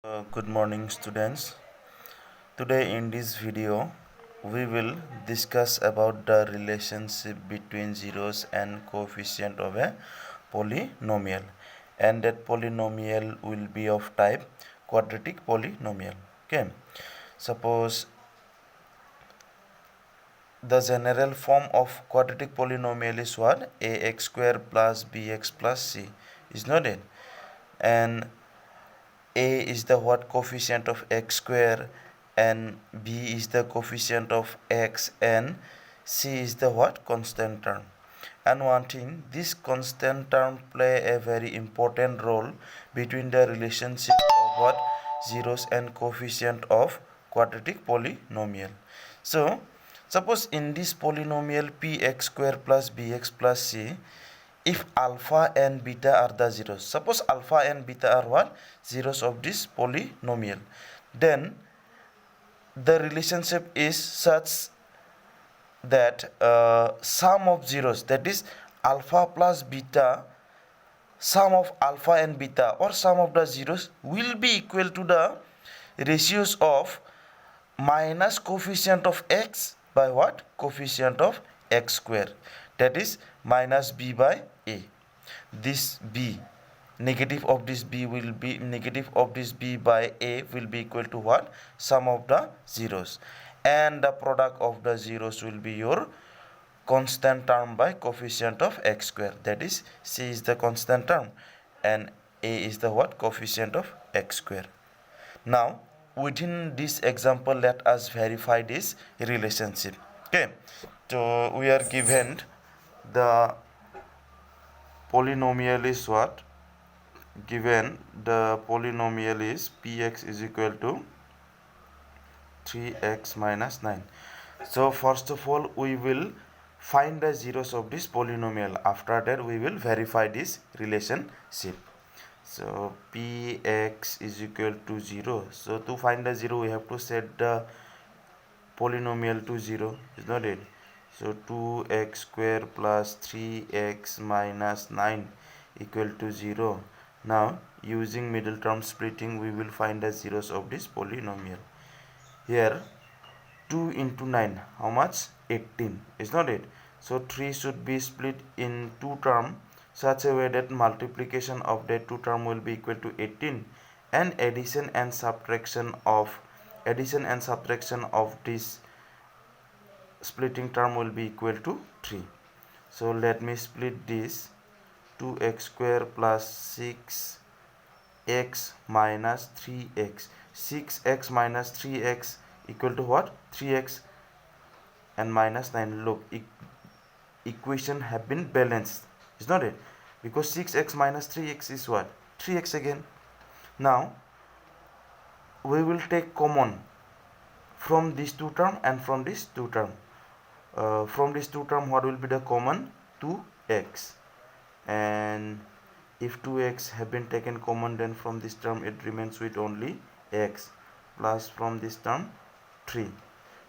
Good morning, students. Today in this video we will discuss about the relationship between zeros and coefficient of a polynomial, and that polynomial will be of type quadratic polynomial. Okay, suppose the general form of quadratic polynomial is what? Ax square plus bx plus c, is not it? And a is the what coefficient of x square, and b is the coefficient of x, and c is the what constant term. And one thing, this constant term play a very important role between the relationship of what zeros and coefficient of quadratic polynomial. So suppose in this polynomial px square plus bx plus c, if alpha and beta are the zeros, suppose alpha and beta are what zeros of this polynomial, then the relationship is such that sum of zeros, that is alpha plus beta, sum of alpha and beta or sum of the zeros will be equal to the ratios of minus coefficient of x by what coefficient of x square, that is minus b by a. This b, negative of this b will be negative of this b by a will be equal to what sum of the zeros, and the product of the zeros will be your constant term by coefficient of x square, that is c is the constant term and a is the what coefficient of x square. Now within this example, let us verify this relationship. Okay, so we are given the polynomial is what? Given the polynomial is px is equal to 3x minus 9. So first of all we will find the zeros of this polynomial. After that we will verify this relationship. So px is equal to 0. So to find the 0 we have to set the polynomial to 0, is not it? So 2x square plus 3x minus 9 equal to 0. Now using middle term splitting we will find the zeros of this polynomial. Here 2 into 9, how much? 18, is not it? So 3 should be split in two terms such a way that multiplication of that two term will be equal to 18, and addition and subtraction of this splitting term will be equal to 3. So let me split this. 2x square plus 6x minus 3x. 6x minus 3x equal to what? 3x and minus 9. Look, equation have been balanced, is not it? Because 6x minus 3x is what? 3x again. Now we will take common from these two term and from this two term. From this two term, what will be the common? 2x. And if 2x have been taken common, then from this term it remains with only x, plus from this term 3.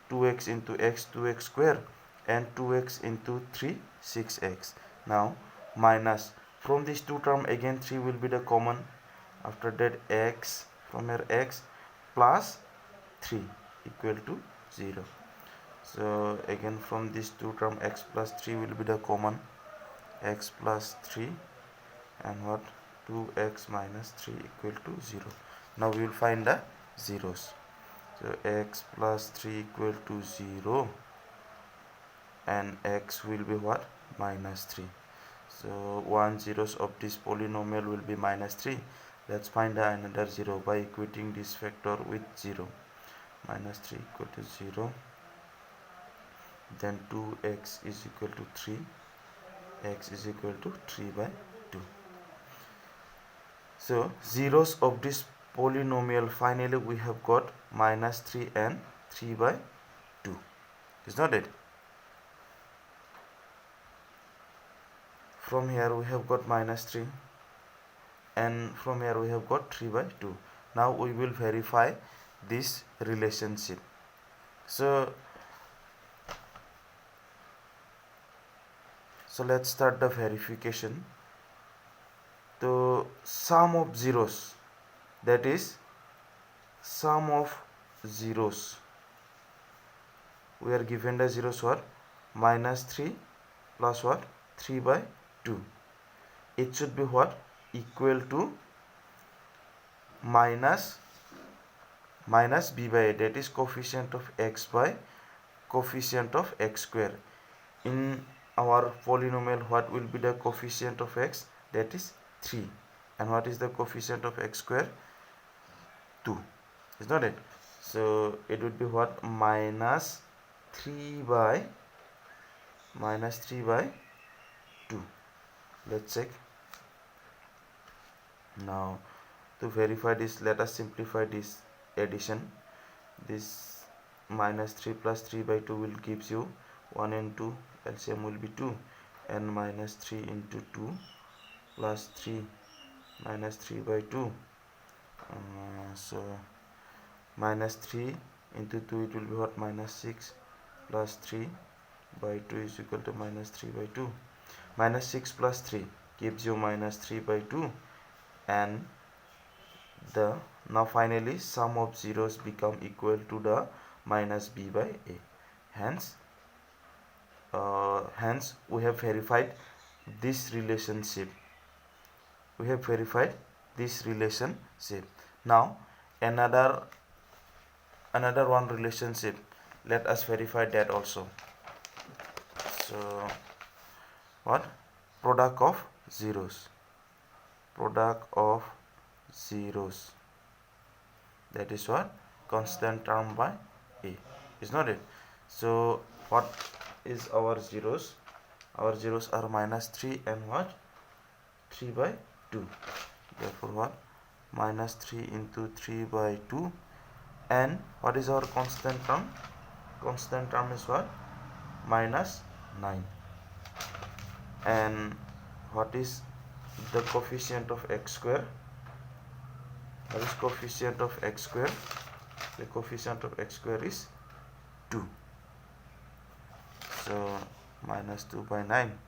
2x into x, 2x square, and 2x into 3, 6x. Now minus from these two term again 3 will be the common. After that x, from here x plus 3 equal to 0. So again from these two term x plus 3 will be the common. X plus 3 and what? 2x minus 3 equal to 0. Now we will find the zeros. So x plus 3 equal to 0 and x will be what? Minus 3. So one zeros of this polynomial will be minus 3. Let's find another 0 by equating this factor with 0. Minus 3 equal to 0. Then 2x is equal to 3. X is equal to 3 by 2. So zeros of this polynomial, finally we have got minus 3 and 3 by 2, is not it? From here we have got minus 3 and from here we have got 3 by 2. Now we will verify this relationship. So let's start the verification. So sum of zeros, that is sum of zeros. We are given the zeros what? Minus 3 plus what? 3 by 2. It should be what? Equal to minus b by a, that is coefficient of x by coefficient of x square. In our polynomial, what will be the coefficient of x? That is 3. And what is the coefficient of x square? 2. Is not it? So it would be what? Minus 3 by 2. Let's check. Now to verify this, let us simplify this addition. This minus 3 plus 3 by 2 will gives you 1 and 2, LCM will be 2, and minus 3 into 2 plus 3 minus 3 by 2. So minus 3 into 2, it will be what? Minus 6 plus 3 by 2 is equal to minus 3 by 2. Minus 6 plus 3 gives you minus 3 by 2, and now finally sum of zeros become equal to the minus b by a. Hence we have verified this relationship. Now another one relationship, let us verify that also. So what? Product of zeros, that is what? Constant term by a, is not it? So what is our zeros? Our zeros are minus 3 and what? 3 by 2. Therefore what? Minus 3 into 3 by 2. And what is our constant term? Constant term is what? Minus 9. And what is the coefficient of x square? What is coefficient of x square? The coefficient of x square is 2. So minus 2 by 9.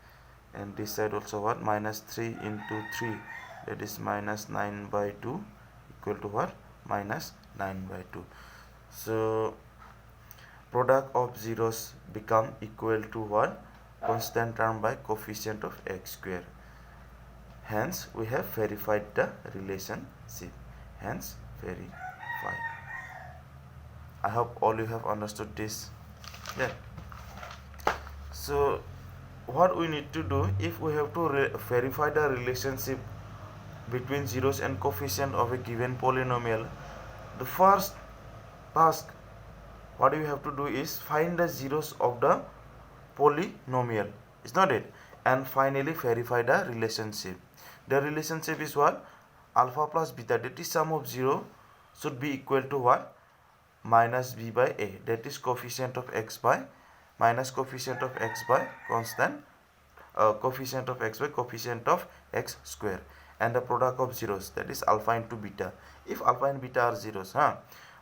And this side also what? Minus 3 into 3, that is minus 9 by 2, equal to what? Minus 9 by 2. So product of zeros become equal to what? Constant term by coefficient of x square. Hence we have verified the relationship. Hence verified. I hope all you have understood this. Yeah. So what we need to do, if we have to verify the relationship between zeros and coefficient of a given polynomial, the first task what you have to do is find the zeros of the polynomial, is not it? And finally verify the relationship. The relationship is what? Alpha plus beta, that is sum of 0 should be equal to what? Minus b by a, that is coefficient of x by minus coefficient of x by constant coefficient of x by coefficient of x square, and the product of zeros, that is alpha into beta. If alpha and beta are zeros,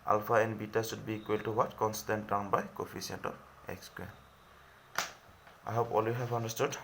alpha and beta should be equal to what? Constant term by coefficient of x square. I hope all you have understood.